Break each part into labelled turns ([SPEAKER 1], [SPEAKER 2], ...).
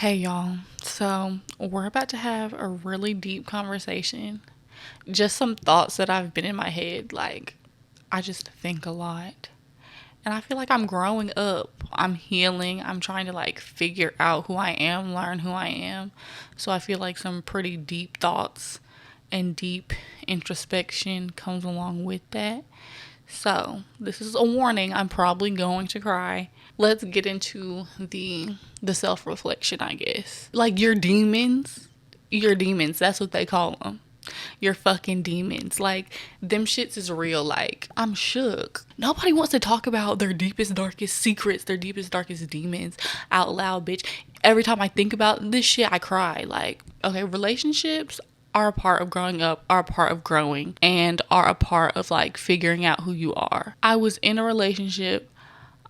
[SPEAKER 1] Hey y'all, so we're about to have a really deep conversation. Just some thoughts that I've been in my head. Like, I just think a lot. And I feel like I'm growing up. I'm healing. I'm trying to like figure out who I am, learn who I am. So I feel like some pretty deep thoughts and deep introspection comes along with that. So, this is a warning. I'm probably going to cry. Let's get into the self-reflection, I guess. Like your demons, that's what they call them. Your fucking demons. Like, them shits is real. Like, I'm shook. Nobody wants to talk about their deepest, darkest secrets, their deepest, darkest demons out loud, bitch. Every time I think about this shit, I cry. Like, okay, relationships are a part of growing up, are a part of growing, and are a part of like figuring out who you are. I was in a relationship.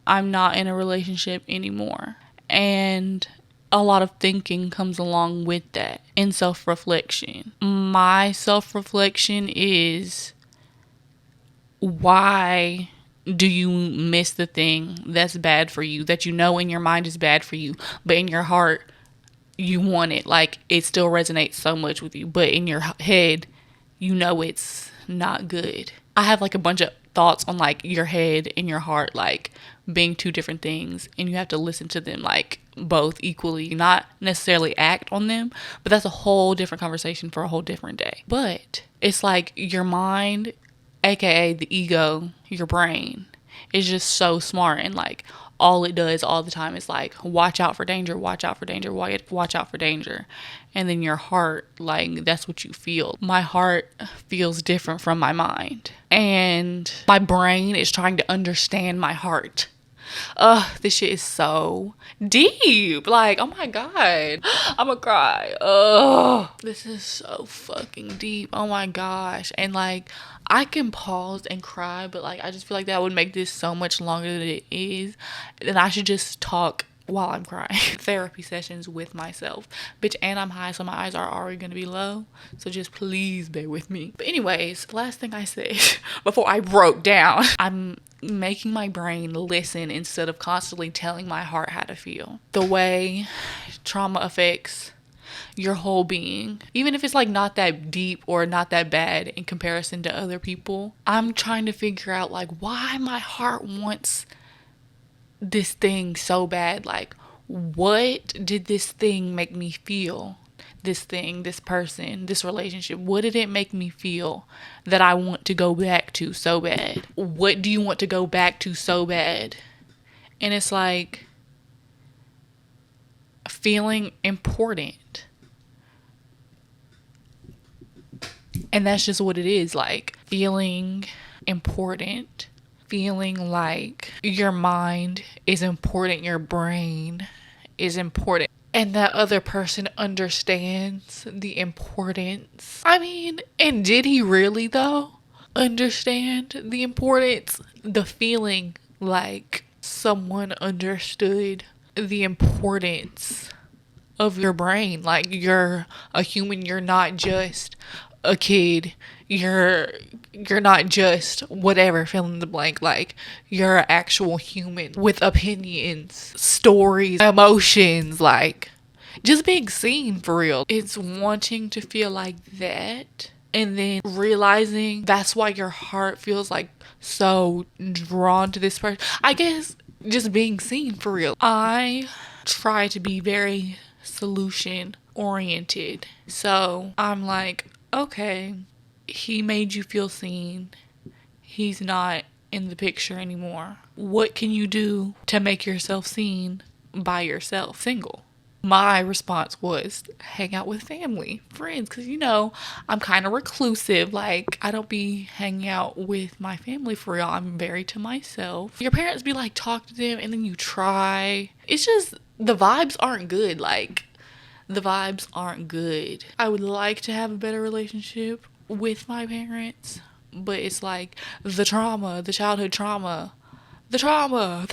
[SPEAKER 1] I'm not in a relationship anymore. And a lot of thinking comes along with that in self reflection. My self reflection is, why do you miss the thing that's bad for you, that you know in your mind is bad for you, but in your heart you want it? Like, it still resonates so much with you, but in your head you know it's not good. I have like a bunch of thoughts on like your head and your heart like being two different things, and you have to listen to them like both equally, not necessarily act on them, but that's a whole different conversation for a whole different day. But it's like your mind, aka the ego, your brain, is just so smart, and like all it does all the time is like watch out for danger, watch out for danger, watch out for danger. And then your heart, like, that's what you feel. My heart feels different from my mind, and my brain is trying to understand my heart. This shit is so deep. Like, oh my god, I'm gonna cry. This is so fucking deep. Oh my gosh. And like, I can pause and cry, but like, I just feel like that would make this so much longer than it is. And I should just talk while I'm crying. Therapy sessions with myself. Bitch, and I'm high, so my eyes are already gonna be low. So just please bear with me. But anyways, last thing I said before I broke down, I'm making my brain listen instead of constantly telling my heart how to feel. The way trauma affects your whole being, even if it's like not that deep or not that bad in comparison to other people. I'm trying to figure out like why my heart wants this thing so bad. Like, what did this thing make me feel? This thing, this person, this relationship, what did it make me feel that I want to go back to so bad? What do you want to go back to so bad? And it's like feeling important. And that's just what it is, like feeling important, feeling like your mind is important, your brain is important, and that other person understands the importance. I mean, and did he really though understand the importance? The feeling like someone understood the importance of your brain. Like, you're a human, you're not just a kid, you're not just whatever, fill in the blank. Like, you're an actual human with opinions, stories, emotions, like just being seen for real. It's wanting to feel like that, and then realizing that's why your heart feels like so drawn to this person. I guess just being seen for real. I try to be very solution oriented. So I'm like, okay, he made you feel seen. He's not in the picture anymore. What can you do to make yourself seen by yourself, single? My response was hang out with family, friends, because you know, I'm kind of reclusive. Like, I don't be hanging out with my family for real. I'm very to myself. Your parents be like, talk to them, and then you try. It's just, the vibes aren't good. Like, the vibes aren't good. I would like to have a better relationship with my parents, but it's like the trauma, the childhood trauma, the trauma.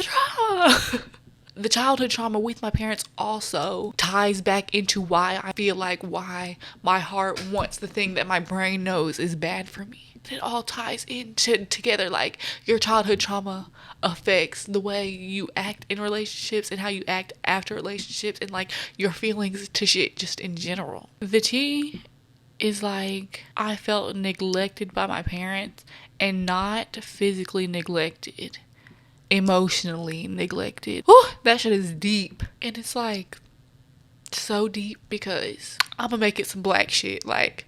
[SPEAKER 1] the childhood trauma with my parents also ties back into why I feel like why my heart wants the thing that my brain knows is bad for me. It all ties into together. Like, your childhood trauma affects the way you act in relationships and how you act after relationships and like your feelings to shit just in general. The T is like, I felt neglected by my parents, and not physically neglected, emotionally neglected. Whew, that shit is deep. And it's like so deep because I'm gonna make it some black shit. Like,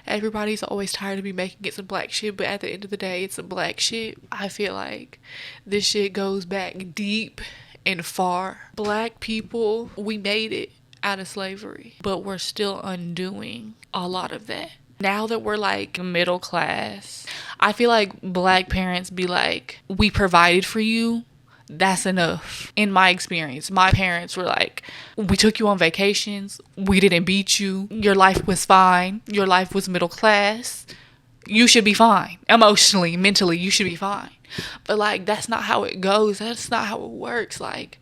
[SPEAKER 1] everybody's always tired of me making it some black shit, but at the end of the day, it's some black shit. I feel like this shit goes back deep and far. Black people, we made it out of slavery, but we're still undoing a lot of that. Now that we're like middle class, I feel like black parents be like, we provided for you, that's enough. In my experience, my parents were like, we took you on vacations, we didn't beat you, your life was fine, your life was middle class, you should be fine. Emotionally, mentally, you should be fine. But like, that's not how it goes. That's not how it works. Like,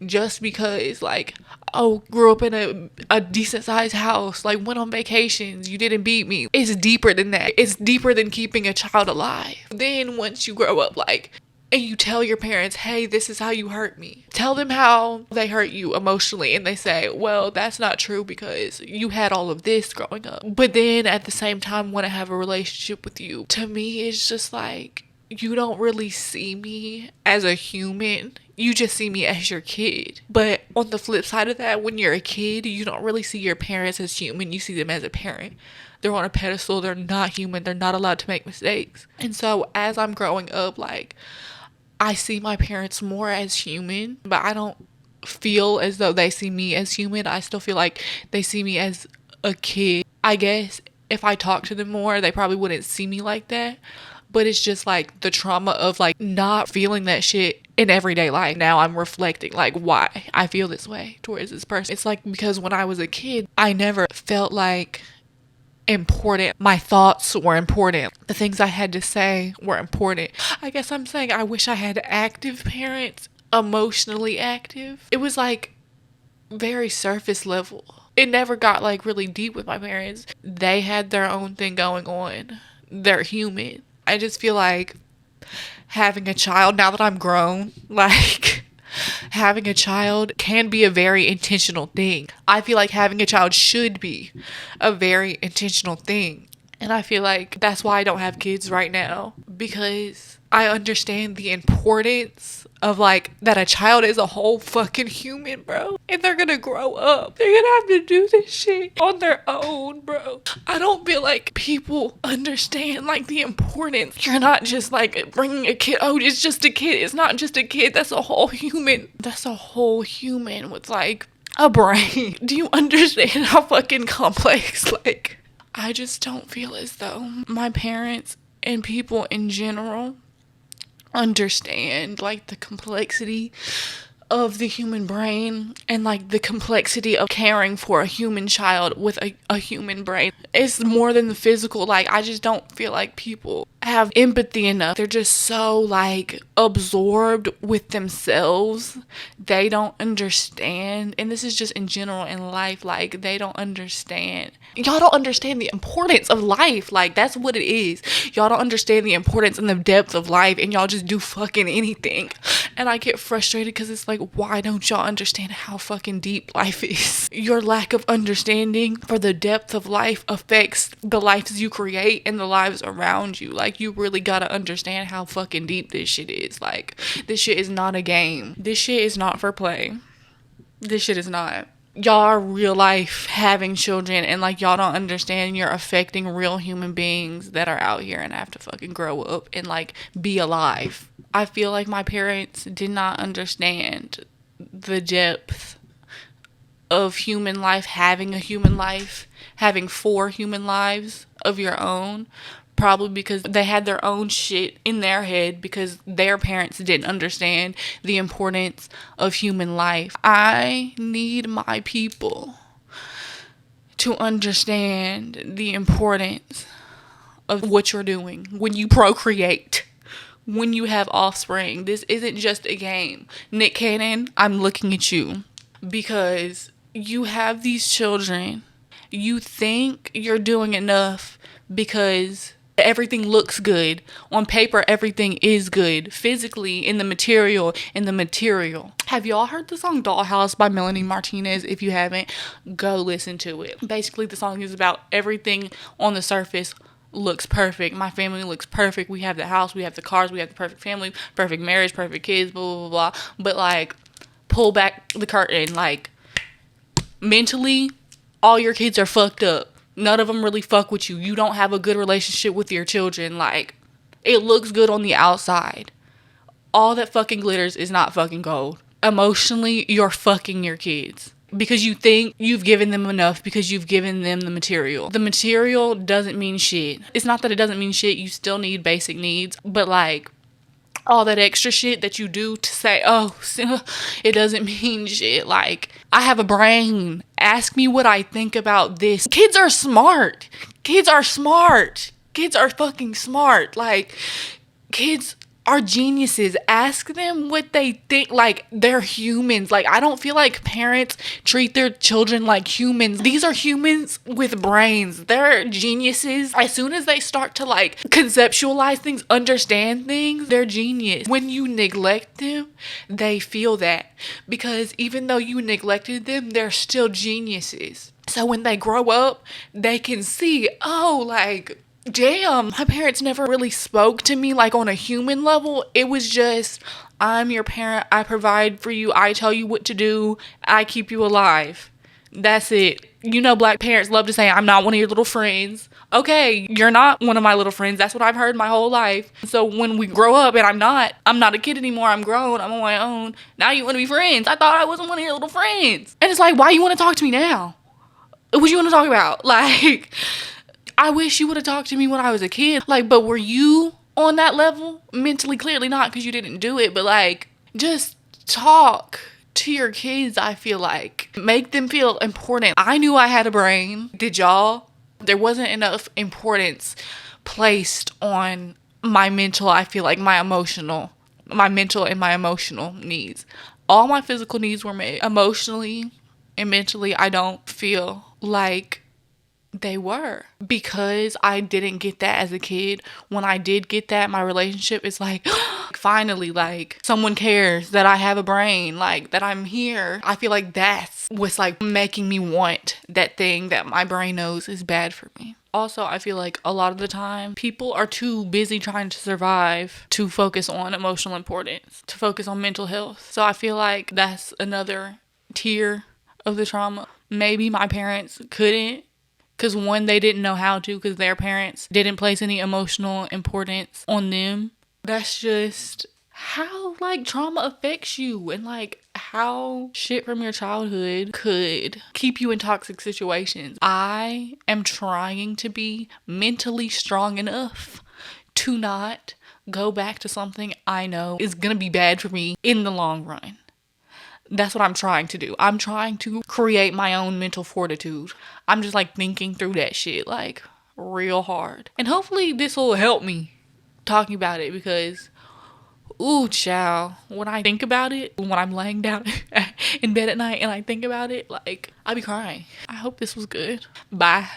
[SPEAKER 1] just because like, oh, grew up in a decent sized house, like went on vacations, you didn't beat me. It's deeper than that. It's deeper than keeping a child alive. Then once you grow up, like, and you tell your parents, hey, this is how you hurt me. Tell them how they hurt you emotionally. And they say, well, that's not true because you had all of this growing up. But then at the same time want to have a relationship with you. To me, it's just like, you don't really see me as a human. You just see me as your kid. But on the flip side of that, when you're a kid, you don't really see your parents as human. You see them as a parent. They're on a pedestal. They're not human. They're not allowed to make mistakes. And so as I'm growing up, like, I see my parents more as human, but I don't feel as though they see me as human. I still feel like they see me as a kid. I guess if I talk to them more, they probably wouldn't see me like that. But it's just like the trauma of like not feeling that shit in everyday life. Now I'm reflecting like why I feel this way towards this person. It's like because when I was a kid, I never felt like important. My thoughts were important. The things I had to say were important. I guess I'm saying I wish I had active parents, emotionally active. It was like very surface level. It never got like really deep with my parents. They had their own thing going on. They're human. I just feel like having a child, now that I'm grown, like having a child can be a very intentional thing. I feel like having a child should be a very intentional thing. And I feel like that's why I don't have kids right now, because I understand the importance of like that a child is a whole fucking human, bro. And they're gonna grow up. They're gonna have to do this shit on their own, bro. I don't feel like people understand like the importance. You're not just like bringing a kid. Oh, it's just a kid. It's not just a kid. That's a whole human. That's a whole human with like a brain. Do you understand how fucking complex? Like, I just don't feel as though my parents and people in general understand like the complexity of the human brain and like the complexity of caring for a human child with a human brain. It's more than the physical. Like, I just don't feel like people have empathy enough. They're just so like absorbed with themselves. They don't understand. And this is just in general in life. Like, they don't understand. Y'all don't understand the importance of life. Like, that's what it is. Y'all don't understand the importance and the depth of life, and y'all just do fucking anything. And I get frustrated because it's like, why don't y'all understand how fucking deep life is? Your lack of understanding for the depth of life affects the lives you create and the lives around you. Like, you really gotta understand how fucking deep this shit is. Like, this shit is not a game. This shit is not for play. This shit is not. Y'all are real life having children, and like, y'all don't understand you're affecting real human beings that are out here and have to fucking grow up and like be alive. I feel like my parents did not understand the depth of human life, having a human life, having 4 human lives of your own. Probably because they had their own shit in their head because their parents didn't understand the importance of human life. I need my people to understand the importance of what you're doing when you procreate. when you have offspring. This isn't just a game. Nick Cannon, I'm looking at you because you have these children. You think you're doing enough because everything looks good. On paper, everything is good. Physically, in the material. Have y'all heard the song Dollhouse by Melanie Martinez? If you haven't, go listen to it. Basically, the song is about everything on the surface looks perfect. My family looks perfect. We have the house, we have the cars, we have the perfect family, perfect marriage, perfect kids, blah, blah, blah. But, like, pull back the curtain. Like, mentally, all your kids are fucked up. None of them really fuck with you. You don't have a good relationship with your children. Like, it looks good on the outside. All that fucking glitters is not fucking gold. Emotionally, you're fucking your kids. Because you think you've given them enough because you've given them the material. The material doesn't mean shit. It's not that it doesn't mean shit. You still need basic needs. But, like, all that extra shit that you do to say, oh, it doesn't mean shit. Like, I have a brain. Ask me what I think about this. Kids are smart. Kids are fucking smart. Like, kids are geniuses. Ask them what they think. Like, they're humans. Like, I don't feel like parents treat their children like humans. These are humans with brains. They're geniuses. As soon as they start to, like, conceptualize things, understand things, they're genius. When you neglect them, they feel that. Because even though you neglected them, they're still geniuses. So when they grow up, they can see, oh, like, damn, my parents never really spoke to me like on a human level. It was just, I'm your parent, I provide for you, I tell you what to do, I keep you alive. That's it. You know, black parents love to say, I'm not one of your little friends. Okay, you're not one of my little friends. That's what I've heard my whole life. So when we grow up and I'm not a kid anymore, I'm grown, I'm on my own. Now you want to be friends. I thought I wasn't one of your little friends. And it's like, why you want to talk to me now? What you want to talk about? Like, I wish you would have talked to me when I was a kid. Like, but were you on that level? Mentally, clearly not, because you didn't do it. But, like, just talk to your kids, I feel like. Make them feel important. I knew I had a brain. Did y'all? There wasn't enough importance placed on my mental, I feel like, my mental and my emotional needs. All my physical needs were met. Emotionally and mentally, I don't feel like they were, because I didn't get that as a kid. When I did get that, my relationship is like, finally, like, someone cares that I have a brain, like, that I'm here. I feel like that's what's, like, making me want that thing that my brain knows is bad for me. Also, I feel like a lot of the time, people are too busy trying to survive to focus on emotional importance, to focus on mental health. So I feel like that's another tier of the trauma. Maybe my parents couldn't, because one, they didn't know how to, because their parents didn't place any emotional importance on them. That's just how, like, trauma affects you, and, like, how shit from your childhood could keep you in toxic situations. I am trying to be mentally strong enough to not go back to something I know is gonna be bad for me in the long run. That's what I'm trying to do. I'm trying to create my own mental fortitude. I'm just, like, thinking through that shit, like, real hard. And hopefully this will help me talking about it, because, ooh, child, when I think about it, when I'm laying down in bed at night and I think about it, like, I be crying. I hope this was good. Bye.